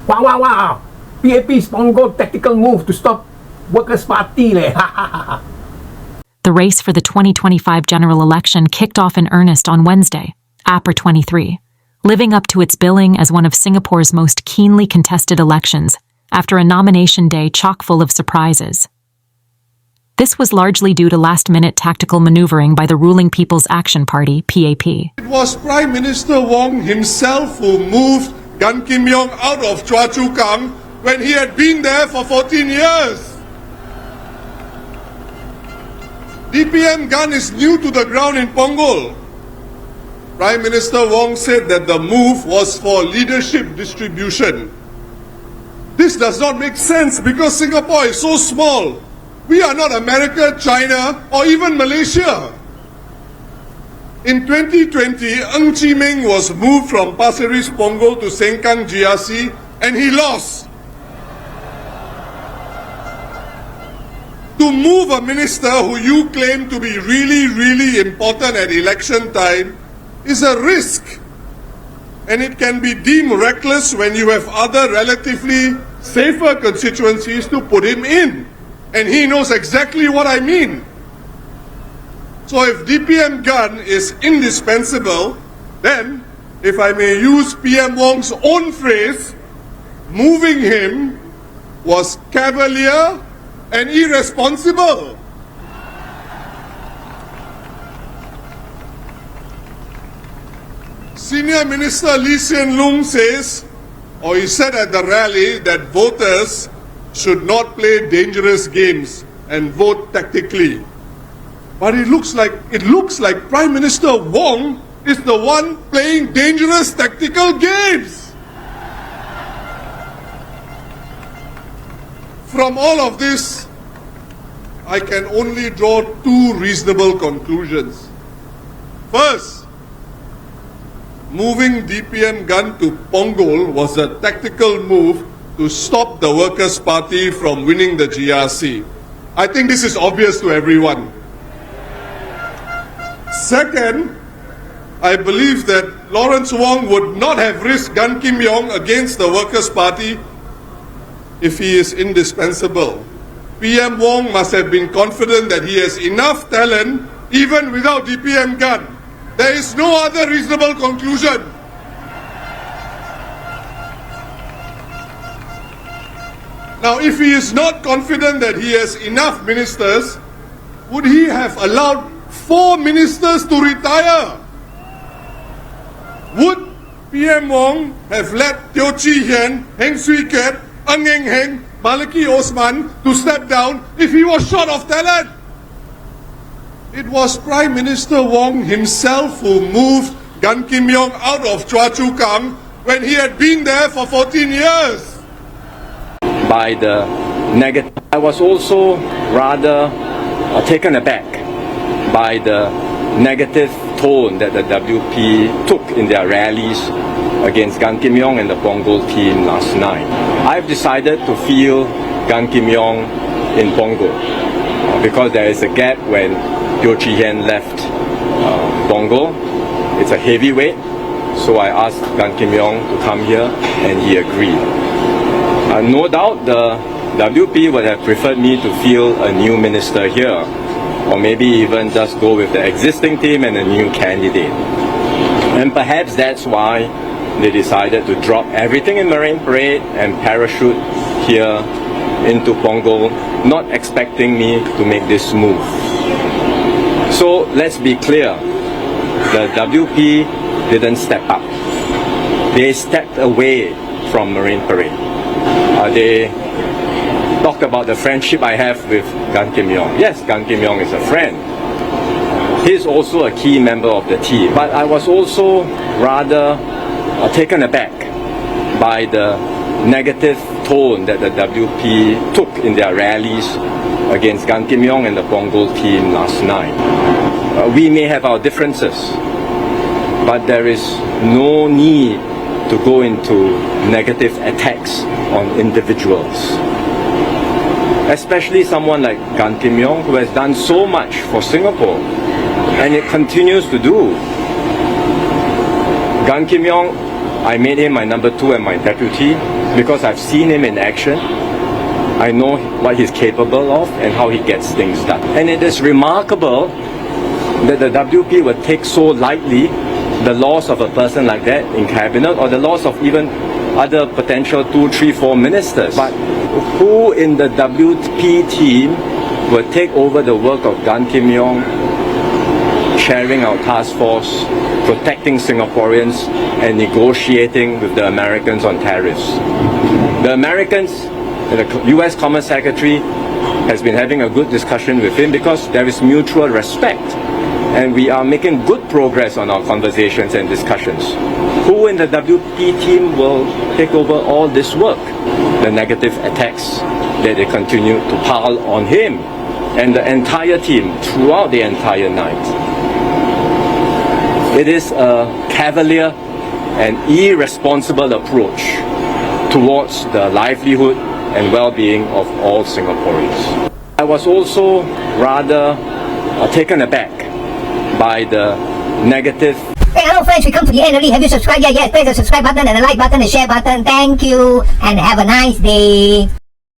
Wow, wow, wow. PAP's Punggol tactical move to stop Workers' Party leh. The race for the 2025 general election kicked off in earnest on Wednesday, APR 23, living up to its billing as one of Singapore's most keenly contested elections after a nomination day chock full of surprises. This was largely due to last-minute tactical maneuvering by the ruling People's Action Party, PAP. It was Prime Minister Wong himself who moved Gan Kim Yong out of Choa Chu Kang when he had been there for 14 years. DPM Gan is new to the ground in Punggol. Prime Minister Wong said that the move was for leadership distribution. This does not make sense because Singapore is so small. We are not America, China, or even Malaysia. In 2020, Ng Chee Meng was moved from Pasir Ris Punggol to Sengkang GRC and he lost. To move a minister who you claim to be really important at election time is a risk. And it can be deemed reckless when you have other relatively safer constituencies to put him in. And he knows exactly what I mean. So if DPM Gan is indispensable, then, if I may use PM Wong's own phrase, moving him was cavalier and irresponsible. Senior Minister Lee Hsien Loong says, or he said at the rally, that voters should not play dangerous games and vote tactically. But it looks like Prime Minister Wong is the one playing dangerous tactical games. From all of this, I can only draw two reasonable conclusions. First, moving DPM Gan to Punggol was a tactical move to stop the Workers' Party from winning the GRC. I think this is obvious to everyone. Second, I believe that Lawrence Wong would not have risked Gan Kim Yong against the Workers' Party if he is indispensable. PM Wong must have been confident that he has enough talent even without DPM Gan. There is no other reasonable conclusion. Now, if he is not confident that he has enough ministers, would he have allowed 4 ministers to retire? Would PM Wong have let Teo Chee Hean, Heng Keat, Heng, Maliki Osman to step down if he was short of talent? It was Prime Minister Wong himself who moved Gan Kim Yong out of Choa Chu Kang when he had been there for 14 years. By the negative, I was also rather taken aback by the negative tone that the WP took in their rallies against Gan Kim Yong and the Punggol team last night. I've decided to field Gan Kim Yong in Punggol because there is a gap when Teo Chee Hean left Punggol. It's a heavyweight, so I asked Gan Kim Yong to come here and he agreed. No doubt the WP would have preferred me to field a new minister here, or maybe even just go with the existing team and a new candidate. And perhaps that's why they decided to drop everything in Marine Parade and parachute here into Punggol, not expecting me to make this move. So let's be clear, the WP didn't step up. They stepped away from Marine Parade. They talked about the friendship I have with Gan Kim Yong. Yes, Gan Kim Yong is a friend. He's also a key member of the team. But I was also rather taken aback by the negative tone that the WP took in their rallies against Gan Kim Yong and the Punggol team last night. We may have our differences, but there is no need to go into negative attacks on individuals. Especially someone like Gan Kim Yong, who has done so much for Singapore, and it continues to do. Gan Kim Yong, I made him my number 2 and my deputy. because I've seen him in action. I know what he's capable of and how he gets things done. And it is remarkable that the WP would take so lightly the loss of a person like that in cabinet, or the loss of even other potential 2, 3, 4 ministers. But who in the WP team will take over the work of Gan Kim Yong, chairing our task force, protecting Singaporeans, and negotiating with the Americans on tariffs? The Americans, the US Commerce Secretary has been having a good discussion with him because there is mutual respect. And we are making good progress on our conversations and discussions. Who in the WP team will take over all this work? The negative attacks that they continue to pile on him and the entire team throughout the entire night. It is a cavalier and irresponsible approach towards the livelihood and well-being of all Singaporeans. I was also rather taken aback by the negative. Hey, hello friends, we come to the end already. Have you subscribed yet? Yes, press the subscribe button and the like button and share button. Thank you and have a nice day.